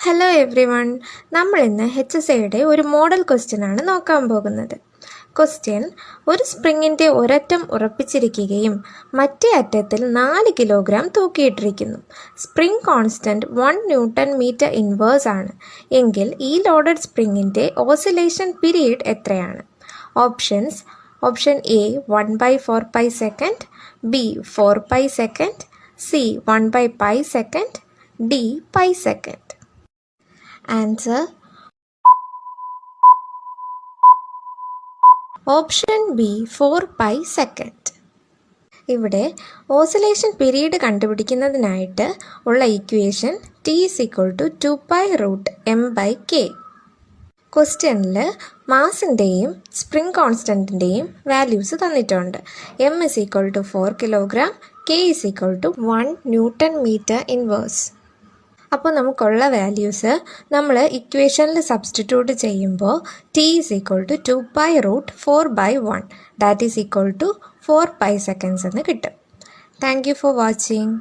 Hello every one. നമ്മൾ ഇന്ന് HSAയുടെ ഒരു മോഡൽ ക്വസ്റ്റ്യൻ ആണ് നോക്കാൻ പോകുന്നത്. ക്വസ്റ്റ്യൻ: ഒരു സ്പ്രിങ്ങിൻ്റെ ഒരറ്റം ഉറപ്പിച്ചിരിക്കുകയും മറ്റേ അറ്റത്തിൽ 4 കിലോഗ്രാം തൂക്കിയിട്ടിരിക്കുന്നു. Spring constant 1 newton metre inverse ആണ് എങ്കിൽ ഈ ലോഡഡ് സ്പ്രിങ്ങിൻ്റെ ഓസിലേഷൻ പീരീഡ് എത്രയാണ്? Options: option A 1/4 pi second, B 4 pi second, C 1/π second, D pi second. Answer: option B 4 pi second. ഇവിടെ ഓസിലേഷൻ പീരീഡ് കണ്ടുപിടിക്കുന്നതിനായിട്ട് ഉള്ള ഇക്വേഷൻ T=2π√m/k. ക്വസ്റ്റ്യനിൽ മാസിൻ്റെയും സ്പ്രിംഗ് കോൺസ്റ്റൻറ്റിൻ്റെയും വാല്യൂസ് തന്നിട്ടുണ്ട്. m=4 kilogram, k=1 newton metre inverse. അപ്പോൾ നമുക്കുള്ള values നമ്മൾ ഇക്വേഷനിൽ substitute ചെയ്യുമ്പോൾ T=2π√4/1 that is equal to 4 pi seconds എന്ന് കിട്ടും. Thank you for watching.